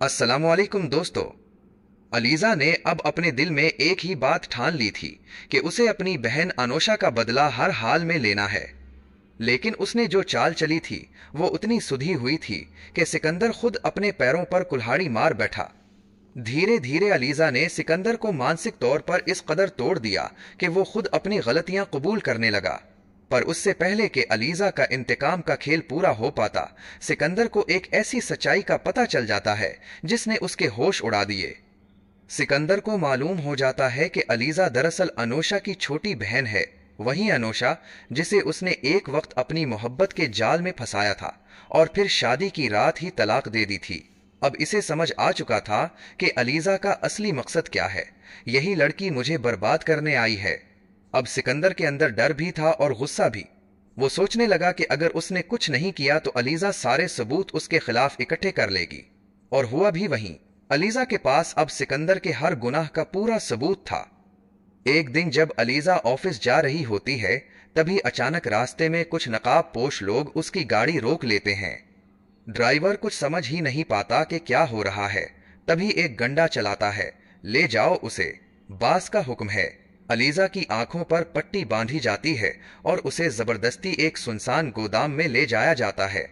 अस्सलामुअलैकुम दोस्तों। अलीजा ने अब अपने दिल में एक ही बात ठान ली थी कि उसे अपनी बहन अनोशा का बदला हर हाल में लेना है। लेकिन उसने जो चाल चली थी वो उतनी सुधी हुई थी कि सिकंदर खुद अपने पैरों पर कुल्हाड़ी मार बैठा। धीरे धीरे अलीजा ने सिकंदर को मानसिक तौर पर इस कदर तोड़ दिया कि वो खुद अपनी गलतियां कबूल करने लगा। पर उससे पहले कि अलीजा का इंतकाम का खेल पूरा हो पाता, सिकंदर को एक ऐसी सच्चाई का पता चल जाता है जिसने उसके होश उड़ा दिए। सिकंदर को मालूम हो जाता है कि अलीजा दरअसल अनोशा की छोटी बहन है, वही अनोशा जिसे उसने एक वक्त अपनी मोहब्बत के जाल में फंसाया था और फिर शादी की रात ही तलाक दे दी थी। अब इसे समझ आ चुका था कि अलीजा का असली मकसद क्या है। यही लड़की मुझे बर्बाद करने आई है। अब सिकंदर के अंदर डर भी था और गुस्सा भी। वो सोचने लगा कि अगर उसने कुछ नहीं किया तो अलीजा सारे सबूत उसके खिलाफ इकट्ठे कर लेगी। और हुआ भी वहीं। अलीजा के पास अब सिकंदर के हर गुनाह का पूरा सबूत था। एक दिन जब अलीजा ऑफिस जा रही होती है, तभी अचानक रास्ते में कुछ नकाब पोश लोग उसकी गाड़ी रोक लेते हैं। ड्राइवर कुछ समझ ही नहीं पाता कि क्या हो रहा है। तभी एक गंडा चलाता है, ले जाओ उसे, बास का हुक्म है। अलीजा की आंखों पर पट्टी बांधी जाती है और उसे जबरदस्ती एक सुनसान गोदाम में ले जाया जाता है।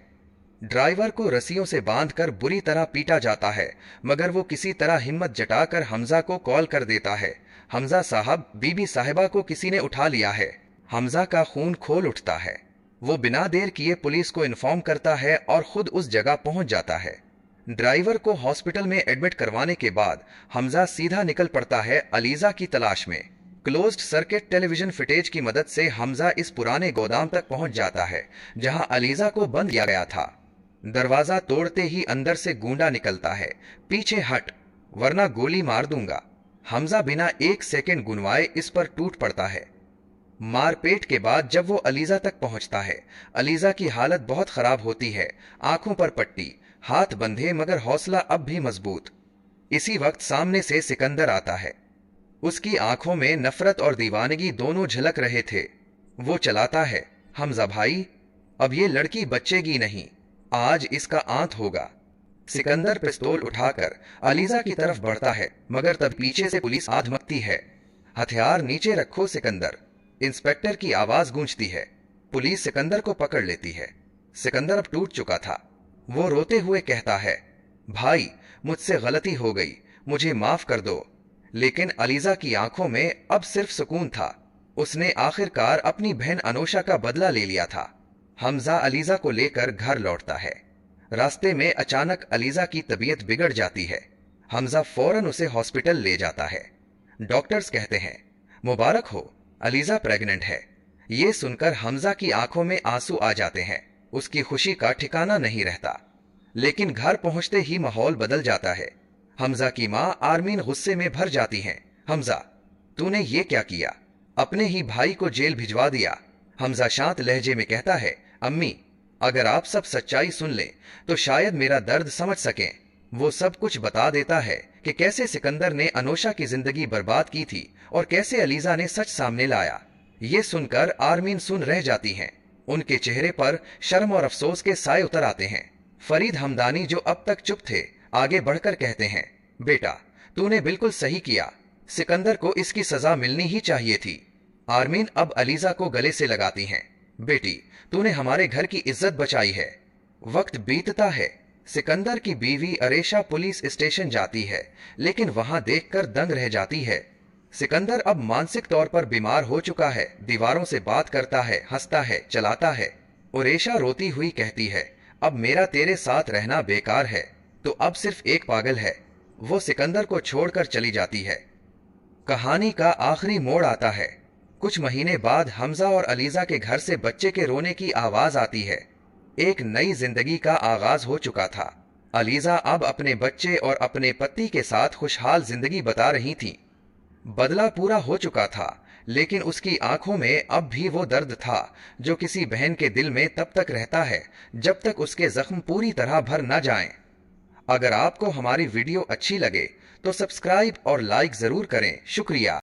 ड्राइवर को रस्सियों से बांधकर बुरी तरह पीटा जाता है, मगर वो किसी तरह हिम्मत जटाकर हमजा को कॉल कर देता है। हमजा साहब, बीबी साहिबा को किसी ने उठा लिया है। हमजा का खून खोल उठता है। वो बिना देर किए पुलिस को इन्फॉर्म करता है और खुद उस जगह पहुंच जाता है। ड्राइवर को हॉस्पिटल में एडमिट करवाने के बाद हमजा सीधा निकल पड़ता है अलीजा की तलाश में। क्लोज्ड सर्किट टेलीविजन फुटेज की मदद से हमजा इस पुराने गोदाम तक पहुंच जाता है जहां अलीजा को बंद किया गया था। दरवाजा तोड़ते ही अंदर से गूंडा निकलता है, पीछे हट वरना गोली मार दूंगा। हमजा बिना एक सेकंड गुनवाए इस पर टूट पड़ता है। मारपेट के बाद जब वो अलीजा तक पहुंचता है, अलीजा की हालत बहुत खराब होती है। आंखों पर पट्टी, हाथ बंधे मगर हौसला अब भी मजबूत। इसी वक्त सामने से सिकंदर आता है। उसकी आंखों में नफरत और दीवानगी दोनों झलक रहे थे। वो चलाता है, हमजा भाई, अब ये लड़की बचेगी नहीं, आज इसका आंत होगा। सिकंदर पिस्तौल उठाकर अलीजा की तरफ बढ़ता है, मगर तब पीछे से पुलिस आ धमकती है। हथियार नीचे रखो सिकंदर, इंस्पेक्टर की आवाज गूंजती है। पुलिस सिकंदर को पकड़ लेती है। सिकंदर अब टूट चुका था। वो रोते हुए कहता है, भाई मुझसे गलती हो गई, मुझे माफ कर दो। लेकिन अलीजा की आंखों में अब सिर्फ सुकून था। उसने आखिरकार अपनी बहन अनोशा का बदला ले लिया था। हमजा अलीजा को लेकर घर लौटता है। रास्ते में अचानक अलीजा की तबीयत बिगड़ जाती है। हमजा फौरन उसे हॉस्पिटल ले जाता है। डॉक्टर्स कहते हैं, मुबारक हो, अलीजा प्रेग्नेंट है। ये सुनकर हमजा की आंखों में आंसू आ जाते हैं। उसकी खुशी का ठिकाना नहीं रहता। लेकिन घर पहुंचते ही माहौल बदल जाता है। हमजा की मां आरमीन गुस्से में भर जाती हैं। हमजा, तूने ये क्या किया? अपने ही भाई को जेल भिजवा दिया। हमजा शांत लहजे में कहता है, अम्मी, अगर आप सब सच्चाई सुन लें तो शायद मेरा दर्द समझ सकें। वो सब कुछ बता देता है कि कैसे सिकंदर ने अनोशा की जिंदगी बर्बाद की थी और कैसे अलीजा ने सच सामने लाया। ये सुनकर आरमीन सुन रह जाती हैं। उनके चेहरे पर शर्म और अफसोस के साए उतर आते हैं। फरीद हमदानी, जो अब तक चुप थे, आगे बढ़कर कहते हैं, बेटा, तूने बिल्कुल सही किया। सिकंदर को इसकी सजा मिलनी ही चाहिए थी। आरमीन अब अलीजा को गले से लगाती हैं। बेटी, तूने हमारे घर की इज्जत बचाई है। वक्त बीतता है। सिकंदर की बीवी अरेशा पुलिस स्टेशन जाती है, लेकिन वहां देखकर दंग रह जाती है। सिकंदर अब मानसिक तौर पर बीमार हो चुका है। दीवारों से बात करता है, हंसता है, चलाता है। अरेशा रोती हुई कहती है, अब मेरा तेरे साथ रहना बेकार है, तो अब सिर्फ एक पागल है। वो सिकंदर को छोड़कर चली जाती है। कहानी का आखिरी मोड़ आता है। कुछ महीने बाद हमजा और अलीजा के घर से बच्चे के रोने की आवाज आती है। एक नई जिंदगी का आगाज हो चुका था। अलीजा अब अपने बच्चे और अपने पति के साथ खुशहाल जिंदगी बता रही थी। बदला पूरा हो चुका था, लेकिन उसकी आंखों में अब भी वो दर्द था जो किसी बहन के दिल में तब तक रहता है जब तक उसके जख्म पूरी तरह भर न जाएं। अगर आपको हमारी वीडियो अच्छी लगे तो सब्सक्राइब और लाइक जरूर करें। शुक्रिया।